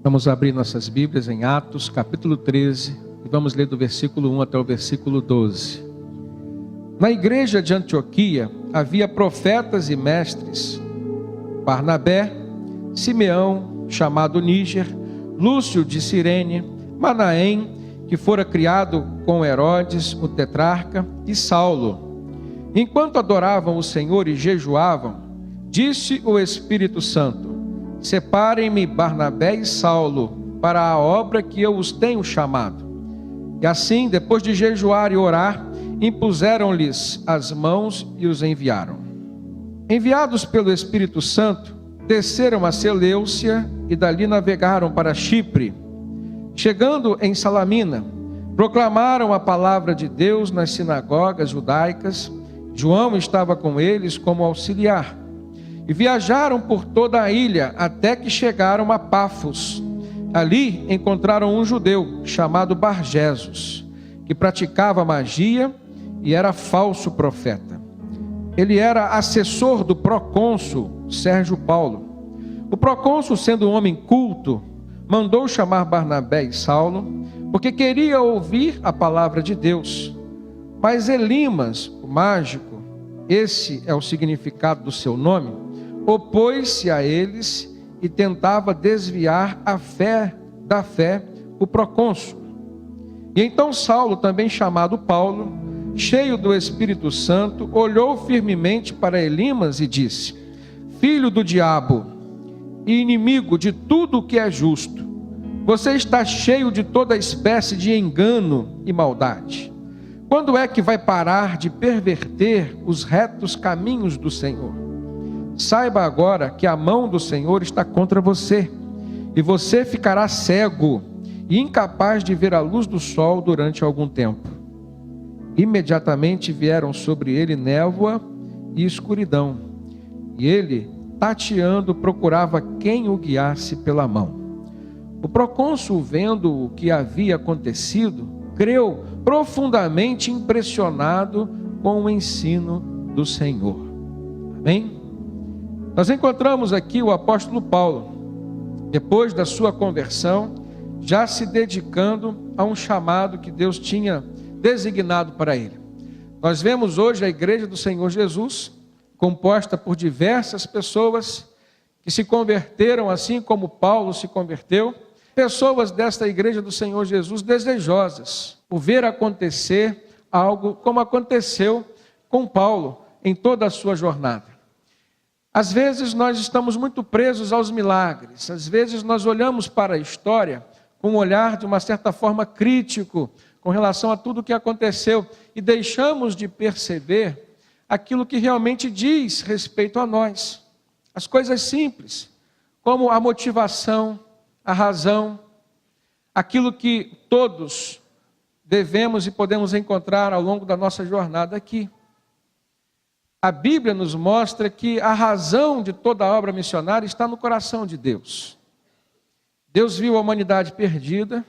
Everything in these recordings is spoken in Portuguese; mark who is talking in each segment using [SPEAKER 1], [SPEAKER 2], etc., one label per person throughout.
[SPEAKER 1] Vamos abrir nossas Bíblias em Atos, capítulo 13, e vamos ler do versículo 1 até o versículo 12. Na igreja de Antioquia havia profetas e mestres: Barnabé, Simeão, chamado Níger, Lúcio de Cirene, Manaém, que fora criado com Herodes, o tetrarca, e Saulo. Enquanto adoravam o Senhor e jejuavam, disse o Espírito Santo: separem-me Barnabé e Saulo para a obra que eu os tenho chamado. E assim, depois de jejuar e orar, impuseram-lhes as mãos e os enviaram. Enviados pelo Espírito Santo, desceram a Seleucia e dali navegaram para Chipre. Chegando em Salamina, proclamaram a palavra de Deus nas sinagogas judaicas. João estava com eles como auxiliar. E viajaram por toda a ilha até que chegaram a Pafos. Ali encontraram um judeu chamado Barjesos, que praticava magia e era falso profeta. Ele era assessor do procônsul Sérgio Paulo. O procônsul, sendo um homem culto, mandou chamar Barnabé e Saulo, porque queria ouvir a palavra de Deus. Mas Elimas, o mágico, esse é o significado do seu nome, opôs-se a eles e tentava desviar da fé o procônsul. E então Saulo, também chamado Paulo, cheio do Espírito Santo, olhou firmemente para Elimas e disse: filho do diabo e inimigo de tudo o que é justo, você está cheio de toda espécie de engano e maldade. Quando é que vai parar de perverter os retos caminhos do Senhor? Saiba agora que a mão do Senhor está contra você, e você ficará cego e incapaz de ver a luz do sol durante algum tempo. Imediatamente vieram sobre ele névoa e escuridão, e ele, tateando, procurava quem o guiasse pela mão. O procônsul, vendo o que havia acontecido, creu, profundamente impressionado com o ensino do Senhor. Amém? Nós encontramos aqui o apóstolo Paulo, depois da sua conversão, já se dedicando a um chamado que Deus tinha designado para ele. Nós vemos hoje a igreja do Senhor Jesus, composta por diversas pessoas que se converteram assim como Paulo se converteu, pessoas desta igreja do Senhor Jesus desejosas por ver acontecer algo como aconteceu com Paulo em toda a sua jornada. Às vezes nós estamos muito presos aos milagres, às vezes nós olhamos para a história com um olhar de uma certa forma crítico com relação a tudo o que aconteceu e deixamos de perceber aquilo que realmente diz respeito a nós. As coisas simples, como a motivação, a razão, aquilo que todos devemos e podemos encontrar ao longo da nossa jornada aqui. A Bíblia nos mostra que a razão de toda a obra missionária está no coração de Deus. Deus viu a humanidade perdida,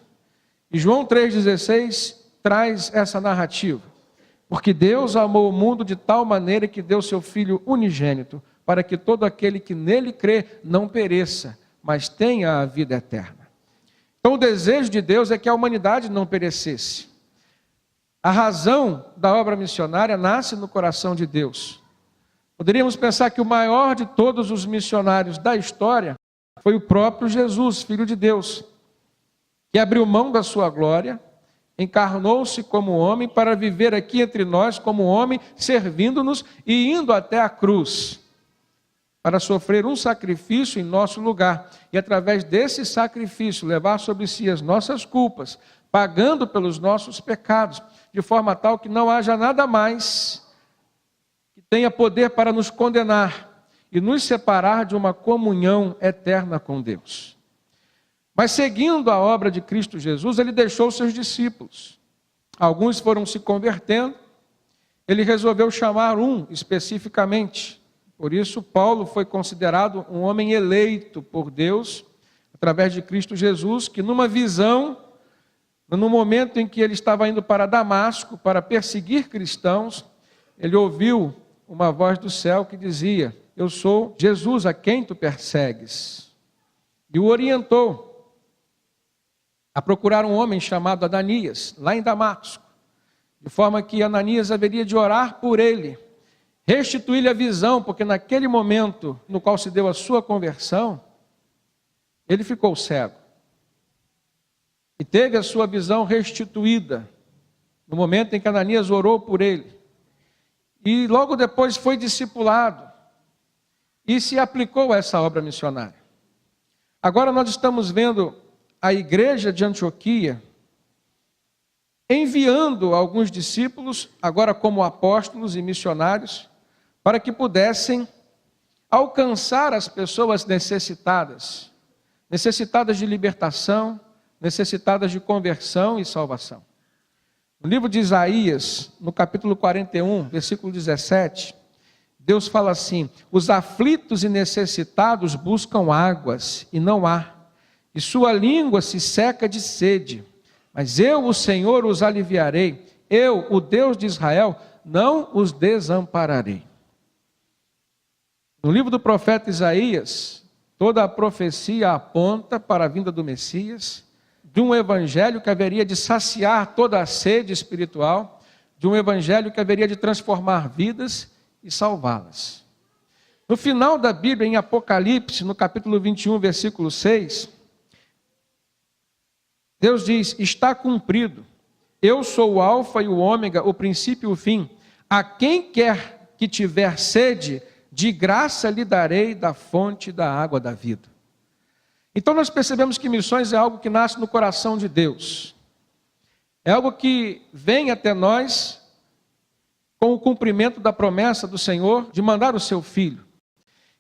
[SPEAKER 1] e João 3,16 traz essa narrativa. Porque Deus amou o mundo de tal maneira que deu seu Filho unigênito, para que todo aquele que nele crê não pereça, mas tenha a vida eterna. Então o desejo de Deus é que a humanidade não perecesse. A razão da obra missionária nasce no coração de Deus. Poderíamos pensar que o maior de todos os missionários da história foi o próprio Jesus, Filho de Deus, que abriu mão da sua glória, encarnou-se como homem para viver aqui entre nós como homem, servindo-nos e indo até a cruz, para sofrer um sacrifício em nosso lugar, e através desse sacrifício levar sobre si as nossas culpas, pagando pelos nossos pecados, de forma tal que não haja nada mais que tenha poder para nos condenar e nos separar de uma comunhão eterna com Deus. Mas seguindo a obra de Cristo Jesus, ele deixou seus discípulos. Alguns foram se convertendo, ele resolveu chamar um especificamente. Por isso, Paulo foi considerado um homem eleito por Deus, através de Cristo Jesus, que numa visão, no momento em que ele estava indo para Damasco, para perseguir cristãos, ele ouviu uma voz do céu que dizia: eu sou Jesus a quem tu persegues. E o orientou. a procurar um homem chamado Ananias, lá em Damasco, de forma que Ananias haveria de orar por ele, restituir-lhe a visão, porque naquele momento no qual se deu a sua conversão, ele ficou cego. E teve a sua visão restituída, no momento em que Ananias orou por ele. E logo depois foi discipulado, e se aplicou a essa obra missionária. Agora nós estamos vendo a igreja de Antioquia enviando alguns discípulos, agora como apóstolos e missionários, para que pudessem alcançar as pessoas necessitadas de libertação, necessitadas de conversão e salvação. No livro de Isaías, no capítulo 41, versículo 17, Deus fala assim: os aflitos e necessitados buscam águas e não há, e sua língua se seca de sede. Mas eu, o Senhor, os aliviarei. Eu, o Deus de Israel, não os desampararei. No livro do profeta Isaías, toda a profecia aponta para a vinda do Messias, de um evangelho que haveria de saciar toda a sede espiritual, de um evangelho que haveria de transformar vidas e salvá-las. No final da Bíblia, em Apocalipse, no capítulo 21, versículo 6, Deus diz: está cumprido, eu sou o alfa e o ômega, o princípio e o fim. A quem quer que tiver sede, de graça lhe darei da fonte da água da vida. Então nós percebemos que missões é algo que nasce no coração de Deus. É algo que vem até nós com o cumprimento da promessa do Senhor de mandar o seu Filho.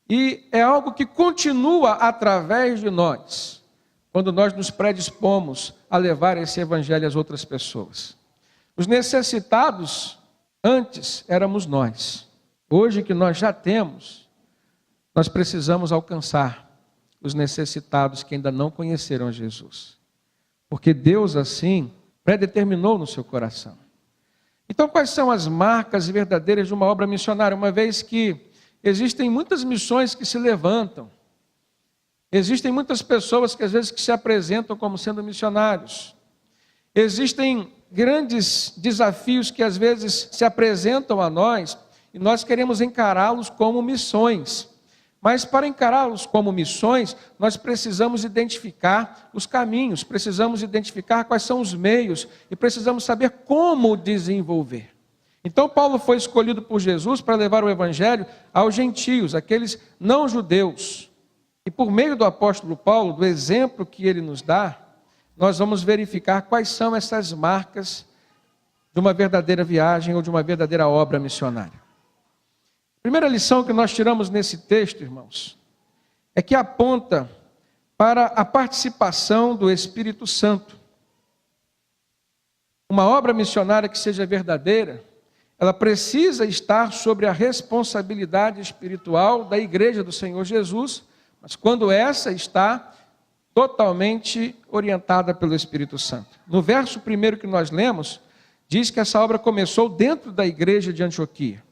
[SPEAKER 1] E é algo que continua através de nós, quando nós nos predispomos a levar esse evangelho às outras pessoas. Os necessitados, antes, éramos nós. Hoje que nós já temos, nós precisamos alcançar os necessitados que ainda não conheceram a Jesus. Porque Deus, assim, predeterminou no seu coração. Então, quais são as marcas verdadeiras de uma obra missionária? Uma vez que existem muitas missões que se levantam, existem muitas pessoas que às vezes que se apresentam como sendo missionários, existem grandes desafios que às vezes se apresentam a nós e nós queremos encará-los como missões. Mas para encará-los como missões, nós precisamos identificar os caminhos, precisamos identificar quais são os meios e precisamos saber como desenvolver. Então Paulo foi escolhido por Jesus para levar o evangelho aos gentios, aqueles não judeus. E por meio do apóstolo Paulo, do exemplo que ele nos dá, nós vamos verificar quais são essas marcas de uma verdadeira viagem ou de uma verdadeira obra missionária. A primeira lição que nós tiramos nesse texto, irmãos, é que aponta para a participação do Espírito Santo. Uma obra missionária que seja verdadeira, ela precisa estar sobre a responsabilidade espiritual da igreja do Senhor Jesus, mas quando essa está totalmente orientada pelo Espírito Santo. No verso primeiro que nós lemos, diz que essa obra começou dentro da igreja de Antioquia.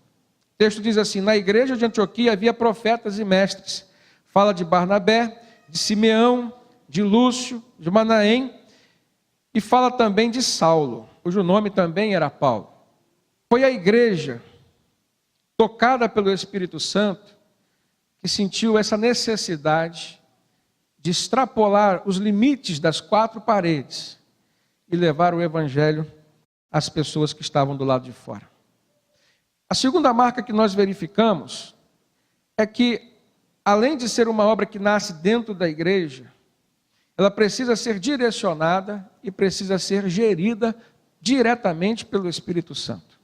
[SPEAKER 1] O texto diz assim: na igreja de Antioquia havia profetas e mestres. Fala de Barnabé, de Simeão, de Lúcio, de Manaém, e fala também de Saulo, cujo nome também era Paulo. Foi a igreja, tocada pelo Espírito Santo, que sentiu essa necessidade de extrapolar os limites das quatro paredes e levar o evangelho às pessoas que estavam do lado de fora. A segunda marca que nós verificamos é que, além de ser uma obra que nasce dentro da igreja, ela precisa ser direcionada e precisa ser gerida diretamente pelo Espírito Santo.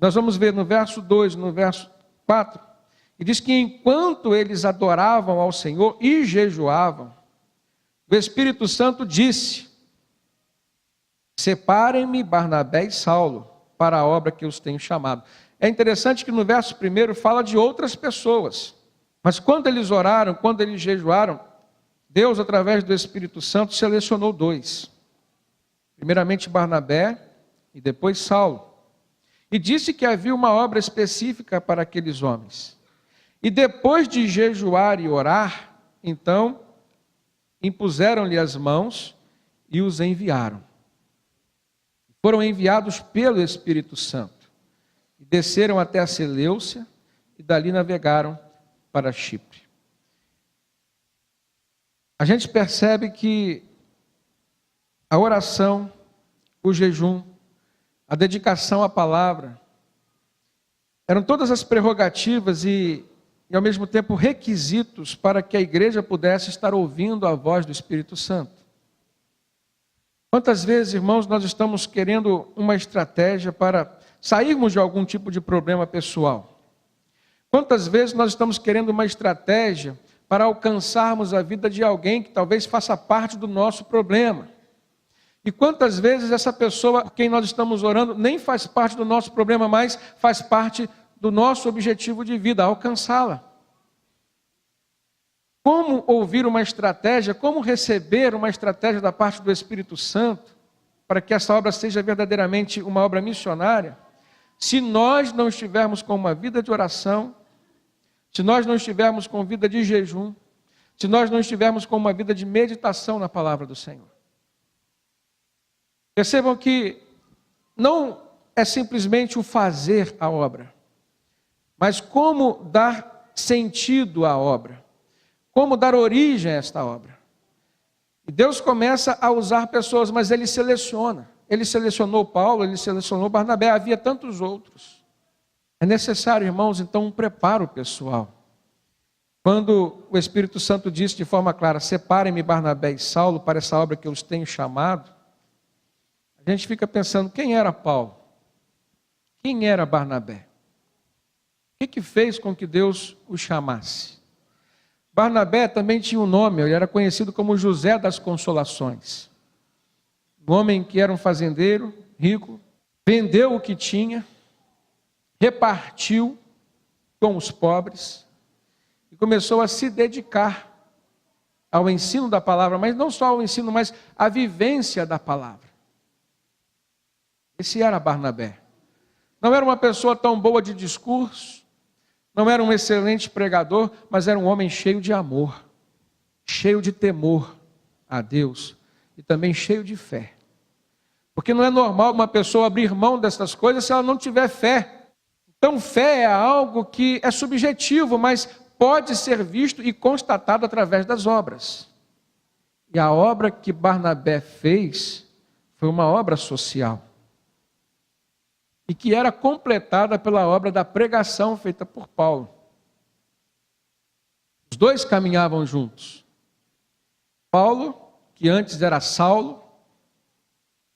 [SPEAKER 1] Nós vamos ver no verso 2, no verso 4, e diz que enquanto eles adoravam ao Senhor e jejuavam, o Espírito Santo disse: separem-me Barnabé e Saulo para a obra que eu os tenho chamado. É interessante que no verso 1 fala de outras pessoas, mas quando eles oraram, quando eles jejuaram, Deus, através do Espírito Santo, selecionou 2. Primeiramente Barnabé e depois Saulo. E disse que havia uma obra específica para aqueles homens. E depois de jejuar e orar, então, impuseram-lhe as mãos e os enviaram. Foram enviados pelo Espírito Santo. E desceram até a Seleucia e dali navegaram para Chipre. A gente percebe que a oração, o jejum, a dedicação à palavra, eram todas as prerrogativas e ao mesmo tempo requisitos para que a igreja pudesse estar ouvindo a voz do Espírito Santo. Quantas vezes, irmãos, nós estamos querendo uma estratégia para sairmos de algum tipo de problema pessoal? Quantas vezes nós estamos querendo uma estratégia para alcançarmos a vida de alguém que talvez faça parte do nosso problema? E quantas vezes essa pessoa por quem nós estamos orando nem faz parte do nosso problema, mas faz parte do nosso objetivo de vida, alcançá-la? Como ouvir uma estratégia, como receber uma estratégia da parte do Espírito Santo, para que essa obra seja verdadeiramente uma obra missionária, se nós não estivermos com uma vida de oração, se nós não estivermos com vida de jejum, se nós não estivermos com uma vida de meditação na palavra do Senhor? Percebam que não é simplesmente o fazer a obra, mas como dar sentido à obra, como dar origem a esta obra. E Deus começa a usar pessoas, mas Ele seleciona. Ele selecionou Paulo, Ele selecionou Barnabé, havia tantos outros. É necessário, irmãos, então um preparo pessoal. Quando o Espírito Santo disse de forma clara, separem-me Barnabé e Saulo para essa obra que eu os tenho chamado, a gente fica pensando, quem era Paulo? Quem era Barnabé? O que fez com que Deus o chamasse? Barnabé também tinha um nome, ele era conhecido como José das Consolações. Um homem que era um fazendeiro, rico, vendeu o que tinha, repartiu com os pobres e começou a se dedicar ao ensino da palavra, mas não só ao ensino, mas à vivência da palavra. Esse era Barnabé. Não era uma pessoa tão boa de discurso, não era um excelente pregador, mas era um homem cheio de amor, cheio de temor a Deus e também cheio de fé. Porque não é normal uma pessoa abrir mão dessas coisas se ela não tiver fé. Então, fé é algo que é subjetivo, mas pode ser visto e constatado através das obras. E a obra que Barnabé fez foi uma obra social. E que era completada pela obra da pregação feita por Paulo. Os dois caminhavam juntos. Paulo, que antes era Saulo,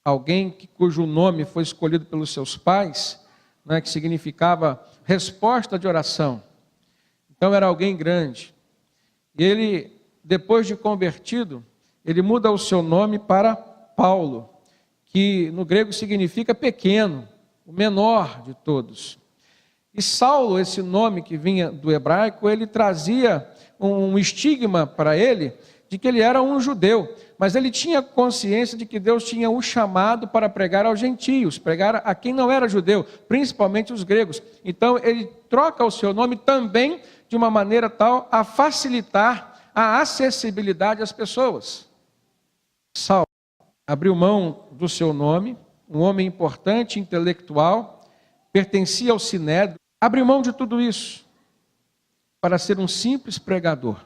[SPEAKER 1] alguém cujo nome foi escolhido pelos seus pais, né, que significava resposta de oração. Então era alguém grande. E ele, depois de convertido, ele muda o seu nome para Paulo, que no grego significa pequeno, o menor de todos. E Saulo, esse nome que vinha do hebraico, ele trazia um estigma para ele de que ele era um judeu, mas ele tinha consciência de que Deus tinha o chamado para pregar aos gentios, pregar a quem não era judeu, principalmente os gregos. Então ele troca o seu nome também de uma maneira tal a facilitar a acessibilidade às pessoas. Saulo abriu mão do seu nome, um homem importante, intelectual, pertencia ao Sinédrio, abriu mão de tudo isso para ser um simples pregador.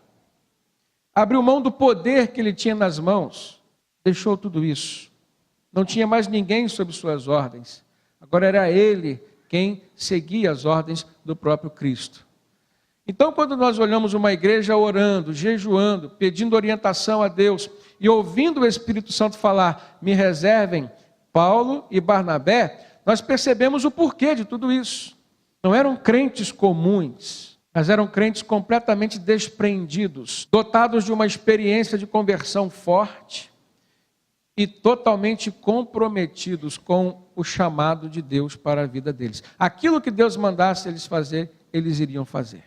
[SPEAKER 1] Abriu mão do poder que ele tinha nas mãos, deixou tudo isso. Não tinha mais ninguém sob suas ordens. Agora era ele quem seguia as ordens do próprio Cristo. Então, quando nós olhamos uma igreja orando, jejuando, pedindo orientação a Deus e ouvindo o Espírito Santo falar, me reservem Paulo e Barnabé, nós percebemos o porquê de tudo isso. Não eram crentes comuns, mas eram crentes completamente desprendidos, dotados de uma experiência de conversão forte e totalmente comprometidos com o chamado de Deus para a vida deles. Aquilo que Deus mandasse eles fazer, eles iriam fazer.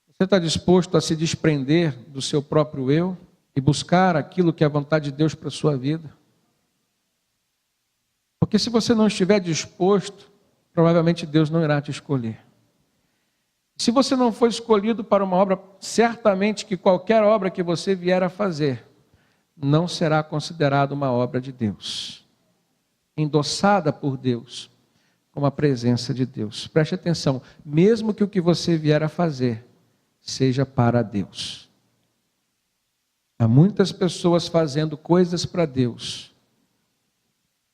[SPEAKER 1] Você está disposto a se desprender do seu próprio eu e buscar aquilo que é a vontade de Deus para a sua vida? Porque se você não estiver disposto, provavelmente Deus não irá te escolher. Se você não for escolhido para uma obra, certamente que qualquer obra que você vier a fazer, não será considerada uma obra de Deus, endossada por Deus, com a presença de Deus. Preste atenção, mesmo que o que você vier a fazer seja para Deus. Há muitas pessoas fazendo coisas para Deus,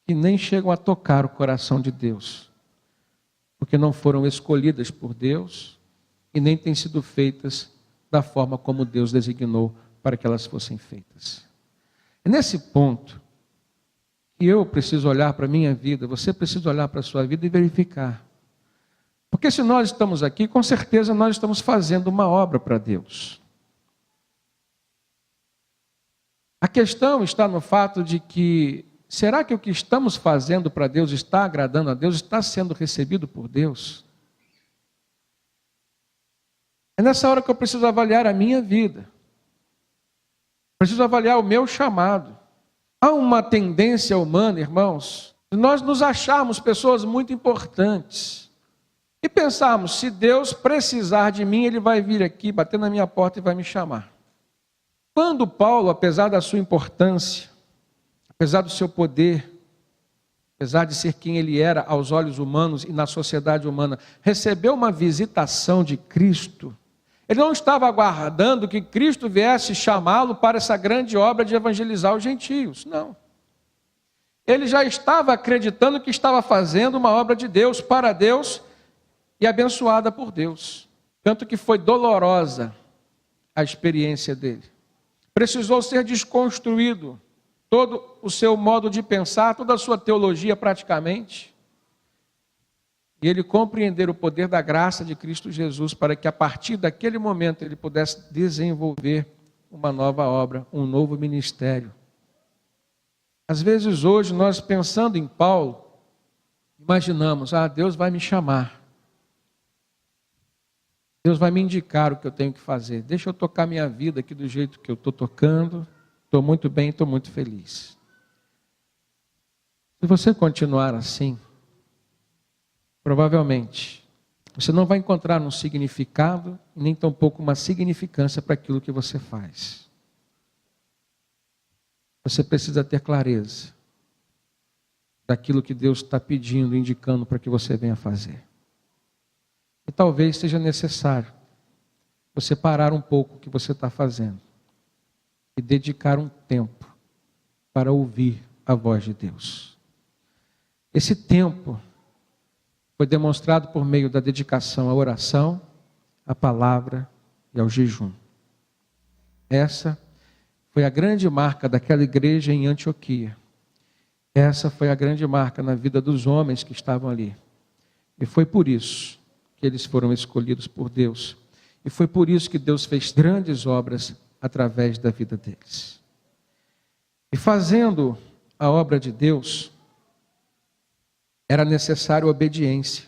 [SPEAKER 1] que nem chegam a tocar o coração de Deus, porque não foram escolhidas por Deus e nem têm sido feitas da forma como Deus designou para que elas fossem feitas. É nesse ponto que eu preciso olhar para a minha vida, você precisa olhar para a sua vida e verificar. Porque se nós estamos aqui, com certeza nós estamos fazendo uma obra para Deus. A questão está no fato de que, será que o que estamos fazendo para Deus está agradando a Deus, está sendo recebido por Deus? É nessa hora que eu preciso avaliar a minha vida. Preciso avaliar o meu chamado. Há uma tendência humana, irmãos, de nós nos acharmos pessoas muito importantes. E pensarmos, se Deus precisar de mim, Ele vai vir aqui, bater na minha porta e vai me chamar. Quando Paulo, apesar da sua importância, apesar do seu poder, apesar de ser quem ele era aos olhos humanos e na sociedade humana, recebeu uma visitação de Cristo, ele não estava aguardando que Cristo viesse chamá-lo para essa grande obra de evangelizar os gentios, não. Ele já estava acreditando que estava fazendo uma obra de Deus, para Deus e abençoada por Deus. Tanto que foi dolorosa a experiência dele. Precisou ser desconstruído todo o seu modo de pensar, toda a sua teologia praticamente. E ele compreender o poder da graça de Cristo Jesus para que a partir daquele momento ele pudesse desenvolver uma nova obra, um novo ministério. Às vezes hoje nós pensando em Paulo, imaginamos, Deus vai me chamar. Deus vai me indicar o que eu tenho que fazer. Deixa eu tocar minha vida aqui do jeito que eu estou tocando. Estou muito bem, estou muito feliz. Se você continuar assim, provavelmente você não vai encontrar um significado, nem tampouco uma significância para aquilo que você faz. Você precisa ter clareza daquilo que Deus está pedindo, indicando para que você venha fazer. E talvez seja necessário você parar um pouco o que você está fazendo e dedicar um tempo para ouvir a voz de Deus. Esse tempo foi demonstrado por meio da dedicação à oração, à palavra e ao jejum. Essa foi a grande marca daquela igreja em Antioquia. Essa foi a grande marca na vida dos homens que estavam ali. E foi por isso que eles foram escolhidos por Deus. E foi por isso que Deus fez grandes obras através da vida deles. E fazendo a obra de Deus, era necessária obediência.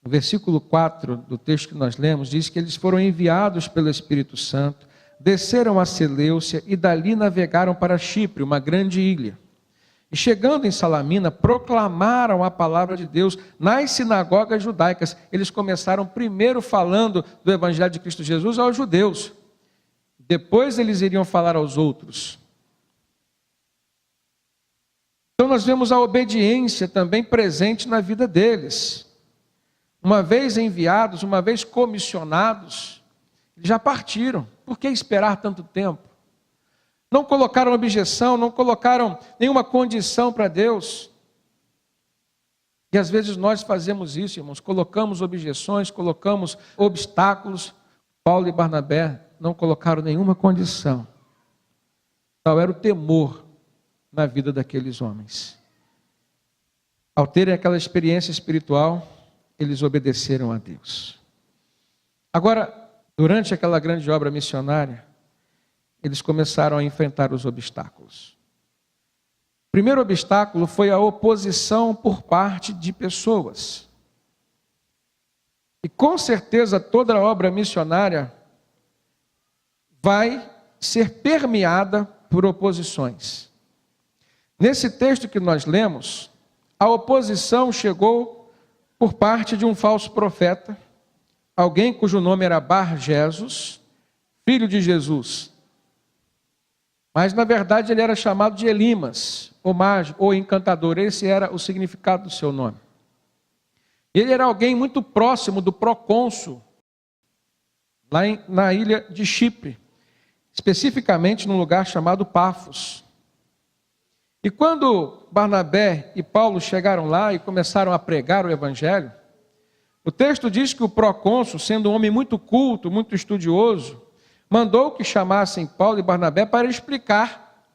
[SPEAKER 1] No versículo 4 do texto que nós lemos, diz que eles foram enviados pelo Espírito Santo, desceram a Seleucia e dali navegaram para Chipre, uma grande ilha. E chegando em Salamina, proclamaram a palavra de Deus nas sinagogas judaicas. Eles começaram primeiro falando do Evangelho de Cristo Jesus aos judeus. Depois eles iriam falar aos outros. Então nós vemos a obediência também presente na vida deles. Uma vez enviados, uma vez comissionados, eles já partiram. Por que esperar tanto tempo? Não colocaram objeção, não colocaram nenhuma condição para Deus. E às vezes nós fazemos isso, irmãos, colocamos objeções, colocamos obstáculos. Paulo e Barnabé não colocaram nenhuma condição. Tal era o temor na vida daqueles homens. Ao terem aquela experiência espiritual, eles obedeceram a Deus. Agora, durante aquela grande obra missionária, eles começaram a enfrentar os obstáculos. O primeiro obstáculo foi a oposição por parte de pessoas. E com certeza toda a obra missionária vai ser permeada por oposições. Nesse texto que nós lemos, a oposição chegou por parte de um falso profeta, alguém cujo nome era Bar Jesus, filho de Jesus. Mas na verdade ele era chamado de Elimas, ou mágico, ou encantador. Esse era o significado do seu nome. Ele era alguém muito próximo do procônsul, lá na ilha de Chipre, especificamente num lugar chamado Pafos. E quando Barnabé e Paulo chegaram lá e começaram a pregar o evangelho, o texto diz que o procônsul, sendo um homem muito culto, muito estudioso, mandou que chamassem Paulo e Barnabé para explicar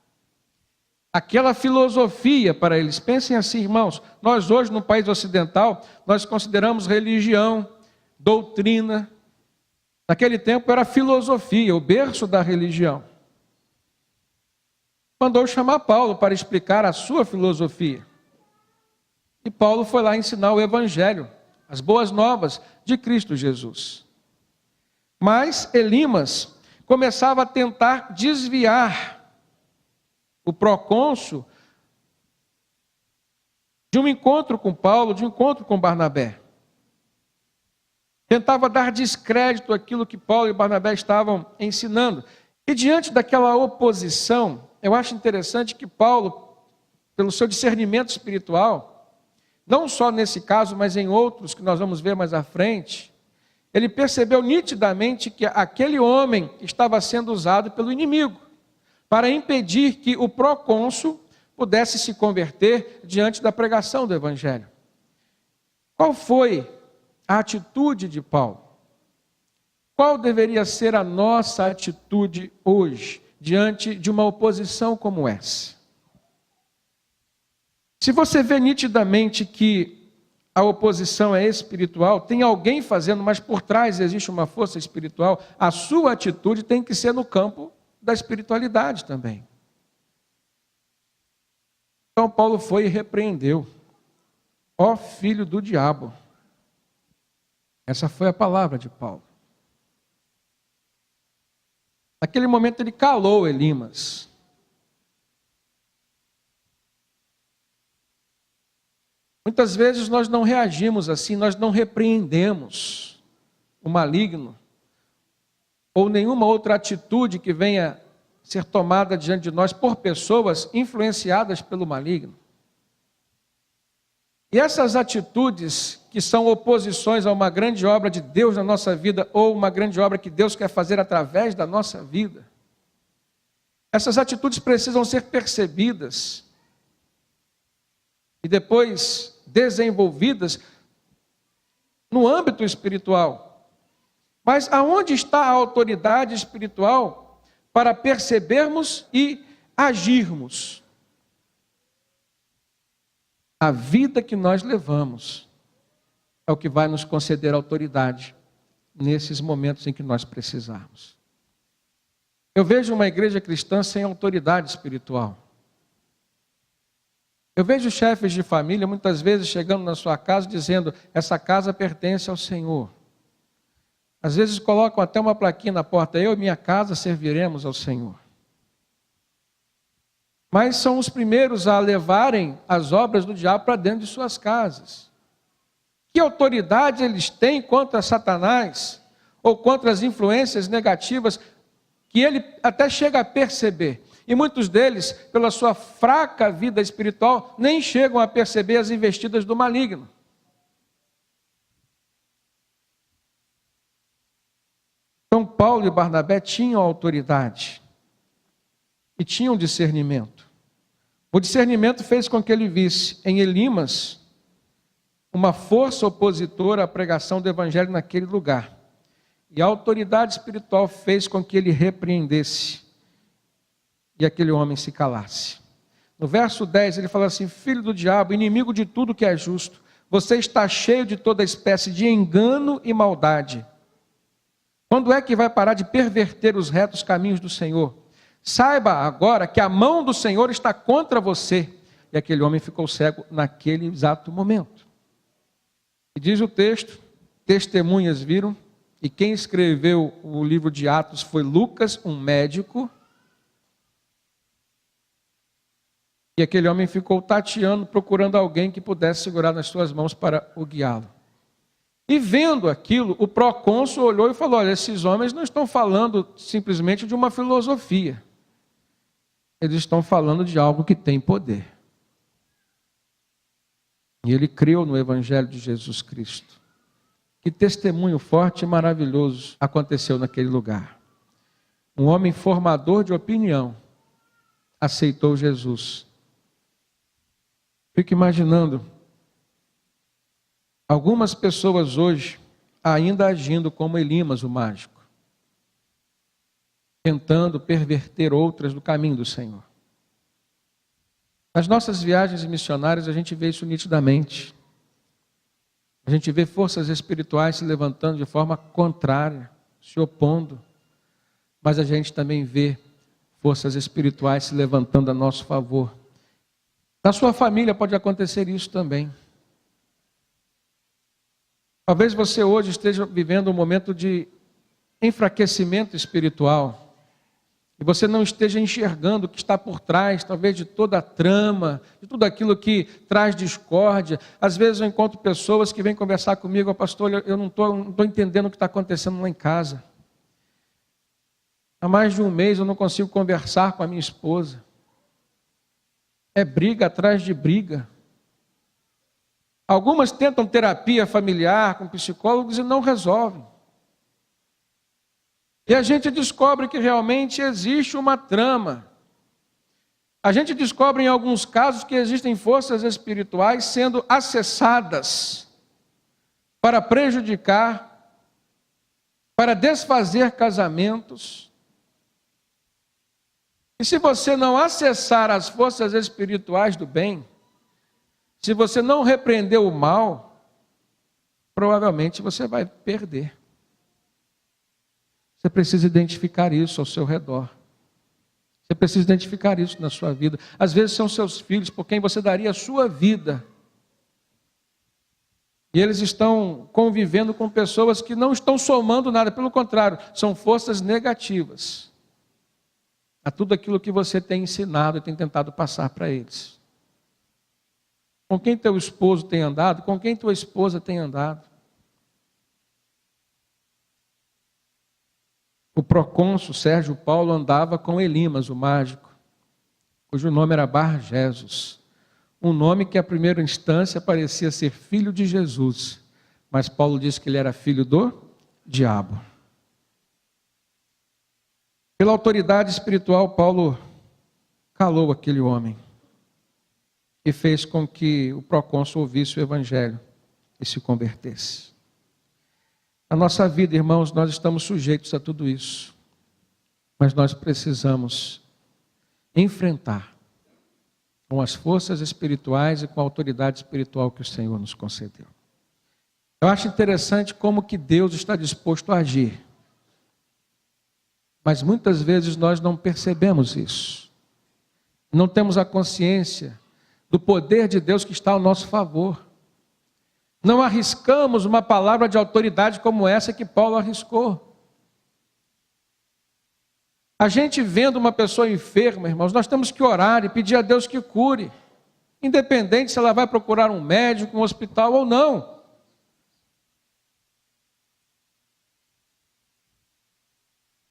[SPEAKER 1] aquela filosofia para eles. Pensem assim, irmãos, nós hoje no país ocidental, nós consideramos religião, doutrina. Naquele tempo era filosofia, o berço da religião. Mandou chamar Paulo para explicar a sua filosofia. E Paulo foi lá ensinar o evangelho, as boas novas de Cristo Jesus. Mas Elimas começava a tentar desviar o procônsul de um encontro com Paulo, de um encontro com Barnabé. Tentava dar descrédito àquilo que Paulo e Barnabé estavam ensinando. E diante daquela oposição, eu acho interessante que Paulo, pelo seu discernimento espiritual, não só nesse caso, mas em outros que nós vamos ver mais à frente, ele percebeu nitidamente que aquele homem estava sendo usado pelo inimigo para impedir que o procônsul pudesse se converter diante da pregação do evangelho. Qual foi a atitude de Paulo? Qual deveria ser a nossa atitude hoje, diante de uma oposição como essa? Se você vê nitidamente que a oposição é espiritual, tem alguém fazendo, mas por trás existe uma força espiritual, a sua atitude tem que ser no campo da espiritualidade também. Então Paulo foi e repreendeu. Ó filho do diabo. Essa foi a palavra de Paulo. Naquele momento ele calou Elimas. Muitas vezes nós não reagimos assim, nós não repreendemos o maligno, ou nenhuma outra atitude que venha ser tomada diante de nós por pessoas influenciadas pelo maligno. E essas atitudes que são oposições a uma grande obra de Deus na nossa vida, ou uma grande obra que Deus quer fazer através da nossa vida, essas atitudes precisam ser percebidas e depois desenvolvidas no âmbito espiritual. Mas aonde está a autoridade espiritual para percebermos e agirmos? A vida que nós levamos é o que vai nos conceder autoridade nesses momentos em que nós precisarmos. Eu vejo uma igreja cristã sem autoridade espiritual. Eu vejo chefes de família muitas vezes chegando na sua casa dizendo: essa casa pertence ao Senhor. Às vezes colocam até uma plaquinha na porta: eu e minha casa serviremos ao Senhor. Mas são os primeiros a levarem as obras do diabo para dentro de suas casas. Que autoridade eles têm contra Satanás, ou contra as influências negativas, que ele até chega a perceber. E muitos deles, pela sua fraca vida espiritual, nem chegam a perceber as investidas do maligno. Então Paulo e Barnabé tinham autoridade e tinham discernimento. O discernimento fez com que ele visse em Elimas uma força opositora à pregação do evangelho naquele lugar. E a autoridade espiritual fez com que ele repreendesse e aquele homem se calasse. No verso 10 ele fala assim: filho do diabo, inimigo de tudo que é justo, você está cheio de toda espécie de engano e maldade. Quando é que vai parar de perverter os retos caminhos do Senhor? Saiba agora que a mão do Senhor está contra você. E aquele homem ficou cego naquele exato momento. E diz o texto, testemunhas viram, e quem escreveu o livro de Atos foi Lucas, um médico. E aquele homem ficou tateando, procurando alguém que pudesse segurar nas suas mãos para o guiá-lo. E vendo aquilo, o procônsul olhou e falou: olha, esses homens não estão falando simplesmente de uma filosofia. eles estão falando de algo que tem poder. E ele creu no Evangelho de Jesus Cristo. Que testemunho forte e maravilhoso aconteceu naquele lugar. Um homem formador de opinião aceitou Jesus. Fico imaginando algumas pessoas hoje ainda agindo como Elimas, o mágico, tentando perverter outras do caminho do Senhor. Nas nossas viagens missionárias a gente vê isso nitidamente. A gente vê forças espirituais se levantando de forma contrária, se opondo. Mas a gente também vê forças espirituais se levantando a nosso favor. Na sua família pode acontecer isso também. Talvez você hoje esteja vivendo um momento de enfraquecimento espiritual. E você não esteja enxergando o que está por trás, talvez de toda a trama, de tudo aquilo que traz discórdia. Às vezes eu encontro pessoas que vêm conversar comigo, pastor, eu não estou entendendo o que está acontecendo lá em casa. Há mais de um mês eu não consigo conversar com a minha esposa. É briga atrás de briga. Algumas tentam terapia familiar com psicólogos e não resolvem. E a gente descobre que realmente existe uma trama. A gente descobre em alguns casos que existem forças espirituais sendo acessadas para prejudicar, para desfazer casamentos. E se você não acessar as forças espirituais do bem, se você não repreender o mal, provavelmente você vai perder. Você precisa identificar isso ao seu redor. Você precisa identificar isso na sua vida. Às vezes são seus filhos por quem você daria a sua vida. E eles estão convivendo com pessoas que não estão somando nada, pelo contrário, são forças negativas a tudo aquilo que você tem ensinado e tem tentado passar para eles. Com quem teu esposo tem andado, com quem tua esposa tem andado. O procônsul Sérgio Paulo andava com Elimas, o mágico, cujo nome era Bar-Jesus. Um nome que à primeira instância parecia ser filho de Jesus, mas Paulo disse que ele era filho do diabo. Pela autoridade espiritual, Paulo calou aquele homem e fez com que o procônsul ouvisse o evangelho e se convertesse. Na nossa vida, irmãos, nós estamos sujeitos a tudo isso, mas nós precisamos enfrentar com as forças espirituais e com a autoridade espiritual que o Senhor nos concedeu. Eu acho interessante como que Deus está disposto a agir, mas muitas vezes nós não percebemos isso, não temos a consciência do poder de Deus que está ao nosso favor. Não arriscamos uma palavra de autoridade como essa que Paulo arriscou. A gente vendo uma pessoa enferma, irmãos, nós temos que orar e pedir a Deus que cure, independente se ela vai procurar um médico, um hospital ou não.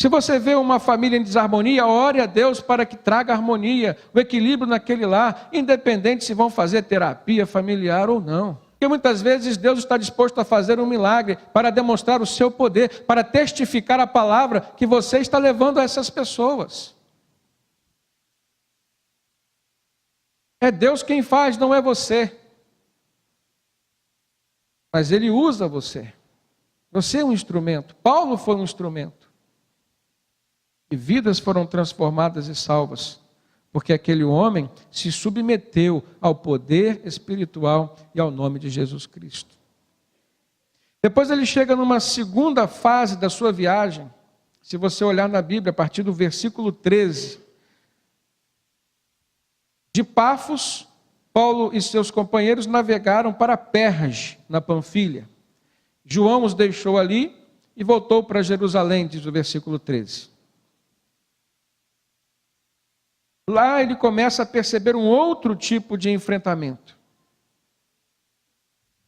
[SPEAKER 1] Se você vê uma família em desarmonia, ore a Deus para que traga harmonia, o equilíbrio naquele lar, independente se vão fazer terapia familiar ou não. Porque muitas vezes Deus está disposto a fazer um milagre para demonstrar o seu poder, para testificar a palavra que você está levando a essas pessoas. É Deus quem faz, não é você. Mas Ele usa você. Você é um instrumento. Paulo foi um instrumento. E vidas foram transformadas e salvas, porque aquele homem se submeteu ao poder espiritual e ao nome de Jesus Cristo. Depois ele chega numa segunda fase da sua viagem. Se você olhar na Bíblia, a partir do versículo 13. De Pafos, Paulo e seus companheiros navegaram para Perge, na Panfilha. João os deixou ali e voltou para Jerusalém, diz o versículo 13. Lá ele começa a perceber um outro tipo de enfrentamento.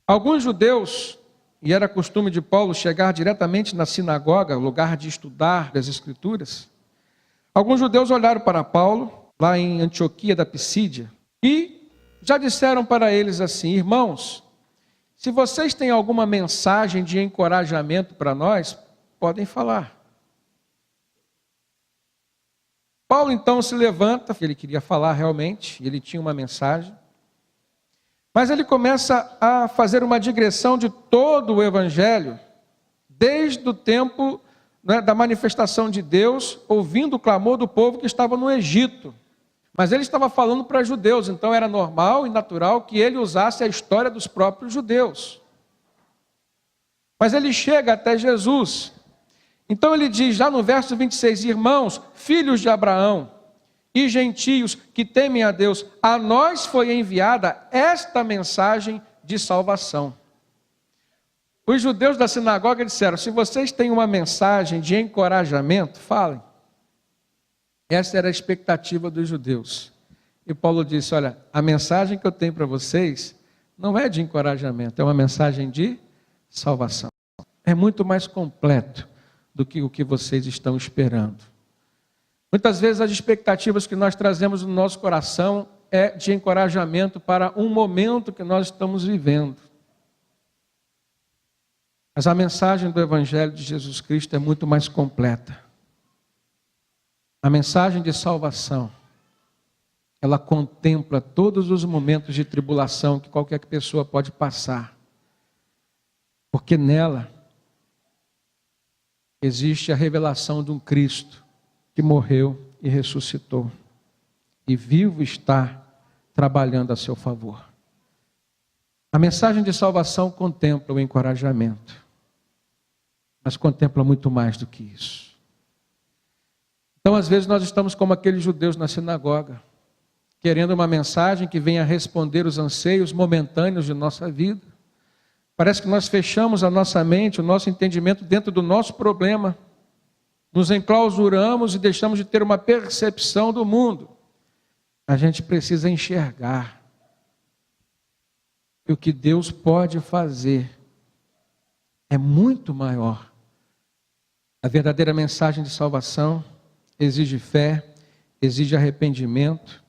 [SPEAKER 1] Alguns judeus, e era costume de Paulo chegar diretamente na sinagoga, lugar de estudar das Escrituras, alguns judeus olharam para Paulo lá em Antioquia da Pisídia, e já disseram para eles assim: irmãos, se vocês têm alguma mensagem de encorajamento para nós, podem falar. Paulo então se levanta, ele queria falar realmente, ele tinha uma mensagem, mas ele começa a fazer uma digressão de todo o evangelho, desde o tempo, né, da manifestação de Deus, ouvindo o clamor do povo que estava no Egito. Mas ele estava falando para judeus, então era normal e natural que ele usasse a história dos próprios judeus. Mas ele chega até Jesus. Então ele diz, já no verso 26, irmãos, filhos de Abraão e gentios que temem a Deus, a nós foi enviada esta mensagem de salvação. Os judeus da sinagoga disseram, se vocês têm uma mensagem de encorajamento, falem. Essa era a expectativa dos judeus. E Paulo disse, olha, a mensagem que eu tenho para vocês não é de encorajamento, é uma mensagem de salvação. É muito mais completo do que o que vocês estão esperando. Muitas vezes as expectativas que nós trazemos no nosso coração é de encorajamento para um momento que nós estamos vivendo. Mas a mensagem do Evangelho de Jesus Cristo é muito mais completa. A mensagem de salvação, ela contempla todos os momentos de tribulação que qualquer pessoa pode passar. Porque nela existe a revelação de um Cristo que morreu e ressuscitou. E vivo está trabalhando a seu favor. A mensagem de salvação contempla o encorajamento. Mas contempla muito mais do que isso. Então, às vezes, nós estamos como aqueles judeus na sinagoga, querendo uma mensagem que venha responder os anseios momentâneos de nossa vida. Parece que nós fechamos a nossa mente, o nosso entendimento dentro do nosso problema. Nos enclausuramos e deixamos de ter uma percepção do mundo. A gente precisa enxergar que o que Deus pode fazer é muito maior. A verdadeira mensagem de salvação exige fé, exige arrependimento,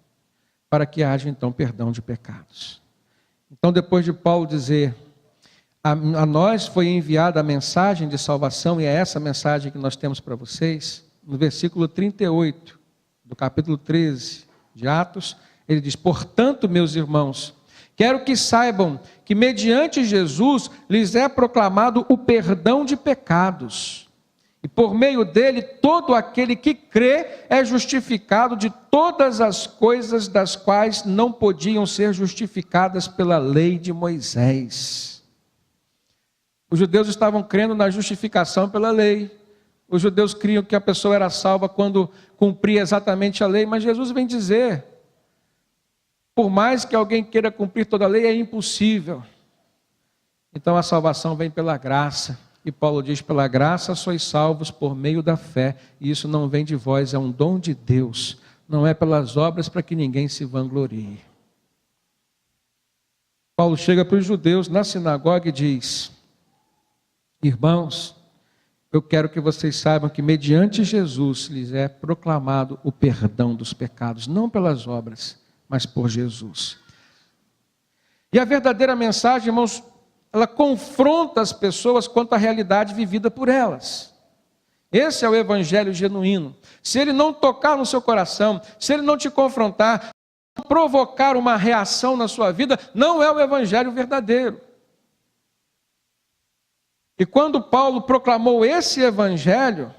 [SPEAKER 1] para que haja então perdão de pecados. Então, depois de Paulo dizer, a nós foi enviada a mensagem de salvação, e é essa mensagem que nós temos para vocês, no versículo 38, do capítulo 13 de Atos, ele diz, portanto, meus irmãos, quero que saibam que mediante Jesus lhes é proclamado o perdão de pecados. E por meio dele, todo aquele que crê é justificado de todas as coisas das quais não podiam ser justificadas pela lei de Moisés. Os judeus estavam crendo na justificação pela lei. Os judeus criam que a pessoa era salva quando cumpria exatamente a lei, mas Jesus vem dizer, por mais que alguém queira cumprir toda a lei, é impossível. Então a salvação vem pela graça. E Paulo diz, pela graça sois salvos por meio da fé. E isso não vem de vós, é um dom de Deus. Não é pelas obras para que ninguém se vanglorie. Paulo chega para os judeus na sinagoga e diz, irmãos, eu quero que vocês saibam que mediante Jesus lhes é proclamado o perdão dos pecados. Não pelas obras, mas por Jesus. E a verdadeira mensagem, irmãos, ela confronta as pessoas quanto à realidade vivida por elas. Esse é o evangelho genuíno. Se ele não tocar no seu coração, se ele não te confrontar, provocar uma reação na sua vida, não é o evangelho verdadeiro. E quando Paulo proclamou esse evangelho,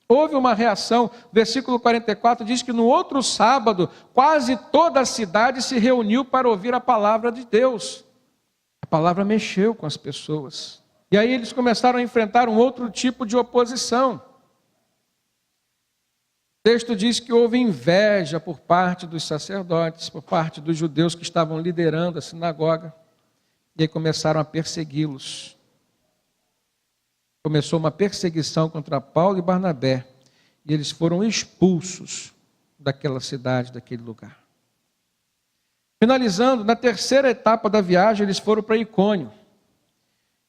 [SPEAKER 1] houve uma reação. Versículo 44 diz que no outro sábado, quase toda a cidade se reuniu para ouvir a palavra de Deus. A palavra mexeu com as pessoas. E aí eles começaram a enfrentar um outro tipo de oposição. O texto diz que houve inveja por parte dos sacerdotes, por parte dos judeus que estavam liderando a sinagoga. E aí começaram a persegui-los. Começou uma perseguição contra Paulo e Barnabé. E eles foram expulsos daquela cidade, daquele lugar. Finalizando, na terceira etapa da viagem, eles foram para Icônio.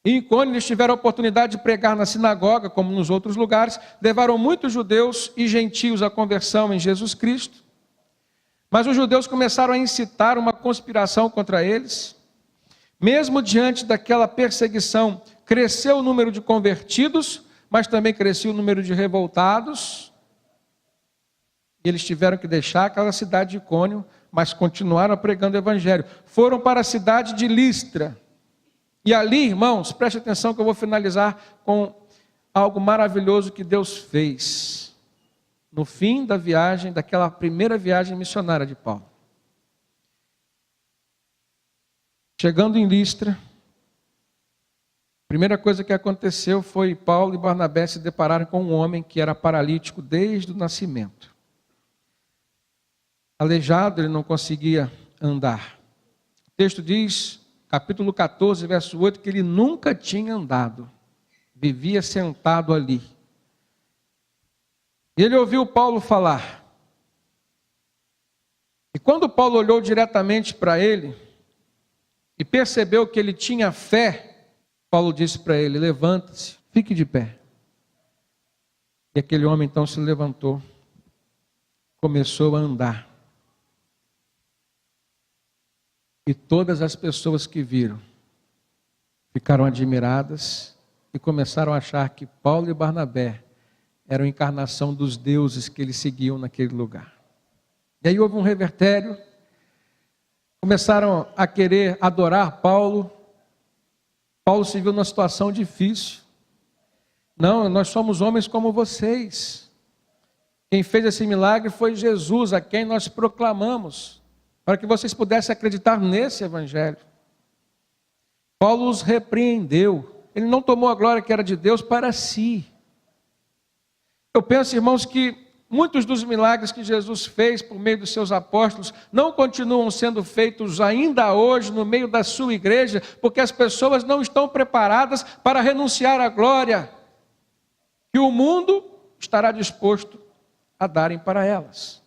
[SPEAKER 1] Em Icônio, eles tiveram a oportunidade de pregar na sinagoga, como nos outros lugares. Levaram muitos judeus e gentios à conversão em Jesus Cristo. Mas os judeus começaram a incitar uma conspiração contra eles. Mesmo diante daquela perseguição, cresceu o número de convertidos, mas também cresceu o número de revoltados. E eles tiveram que deixar aquela cidade de Icônio, mas continuaram pregando o evangelho. Foram para a cidade de Listra. E ali, irmãos, preste atenção que eu vou finalizar com algo maravilhoso que Deus fez no fim da viagem, daquela primeira viagem missionária de Paulo. Chegando em Listra, a primeira coisa que aconteceu foi Paulo e Barnabé se depararam com um homem que era paralítico desde o nascimento. Aleijado, ele não conseguia andar. O texto diz, capítulo 14, verso 8, que ele nunca tinha andado, vivia sentado ali. E ele ouviu Paulo falar. E quando Paulo olhou diretamente para ele e percebeu que ele tinha fé, Paulo disse para ele: levanta-se, fique de pé. E aquele homem então se levantou, começou a andar. E todas as pessoas que viram ficaram admiradas e começaram a achar que Paulo e Barnabé eram a encarnação dos deuses que eles seguiam naquele lugar. E aí houve um revertério, começaram a querer adorar Paulo. Paulo se viu numa situação difícil. Não, nós somos homens como vocês. Quem fez esse milagre foi Jesus, a quem nós proclamamos, para que vocês pudessem acreditar nesse evangelho. Paulo os repreendeu. Ele não tomou a glória que era de Deus para si. Eu penso, irmãos, que muitos dos milagres que Jesus fez por meio dos seus apóstolos não continuam sendo feitos ainda hoje no meio da sua igreja, porque as pessoas não estão preparadas para renunciar à glória que o mundo estará disposto a darem para elas.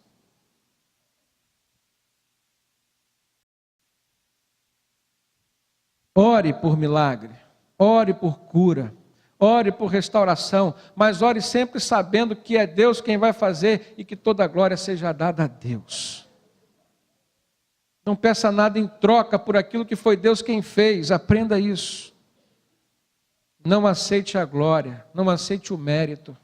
[SPEAKER 1] Ore por milagre, ore por cura, ore por restauração, mas ore sempre sabendo que é Deus quem vai fazer e que toda a glória seja dada a Deus. Não peça nada em troca por aquilo que foi Deus quem fez, aprenda isso. Não aceite a glória, não aceite o mérito.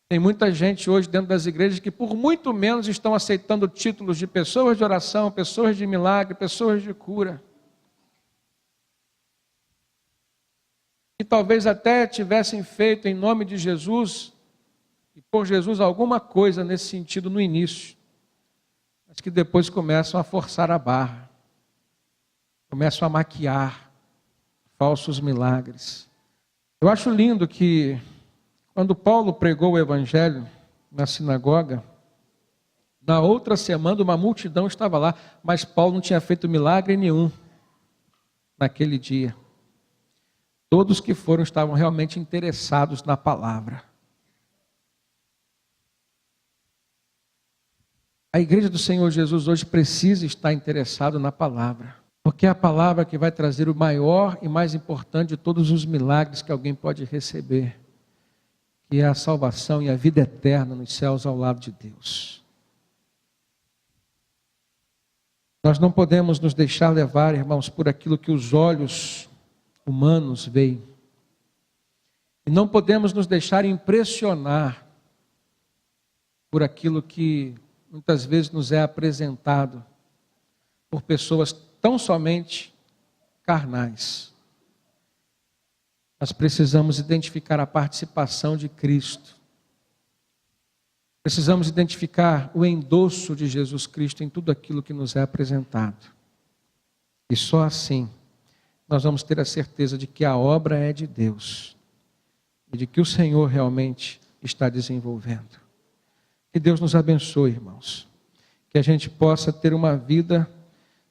[SPEAKER 1] Tem muita gente hoje dentro das igrejas que por muito menos estão aceitando títulos de pessoas de oração, pessoas de milagre, pessoas de cura. Que talvez até tivessem feito em nome de Jesus e por Jesus alguma coisa nesse sentido no início, mas que depois começam a forçar a barra, começam a maquiar falsos milagres. Eu acho lindo que quando Paulo pregou o evangelho na sinagoga, na outra semana uma multidão estava lá, mas Paulo não tinha feito milagre nenhum naquele dia. Todos que foram estavam realmente interessados na palavra. A igreja do Senhor Jesus hoje precisa estar interessada na palavra, porque é a palavra que vai trazer o maior e mais importante de todos os milagres que alguém pode receber, que é a salvação e a vida eterna nos céus ao lado de Deus. Nós não podemos nos deixar levar, irmãos, por aquilo que os olhos humanos veem. E não podemos nos deixar impressionar por aquilo que muitas vezes nos é apresentado por pessoas tão somente carnais. Nós precisamos identificar a participação de Cristo. Precisamos identificar o endosso de Jesus Cristo em tudo aquilo que nos é apresentado. E só assim nós vamos ter a certeza de que a obra é de Deus e de que o Senhor realmente está desenvolvendo. Que Deus nos abençoe, irmãos. Que a gente possa ter uma vida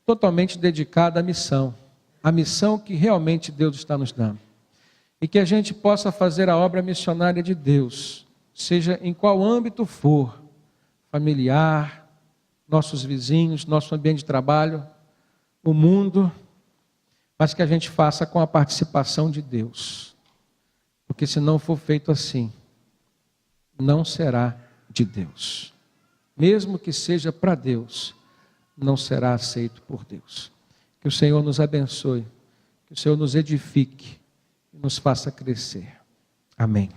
[SPEAKER 1] totalmente dedicada à missão que realmente Deus está nos dando. E que a gente possa fazer a obra missionária de Deus, seja em qual âmbito for, familiar, nossos vizinhos, nosso ambiente de trabalho, o mundo, mas que a gente faça com a participação de Deus. Porque se não for feito assim, não será de Deus. mesmo que seja para Deus, não será aceito por Deus. Que o Senhor nos abençoe, que o Senhor nos edifique e nos faça crescer. Amém.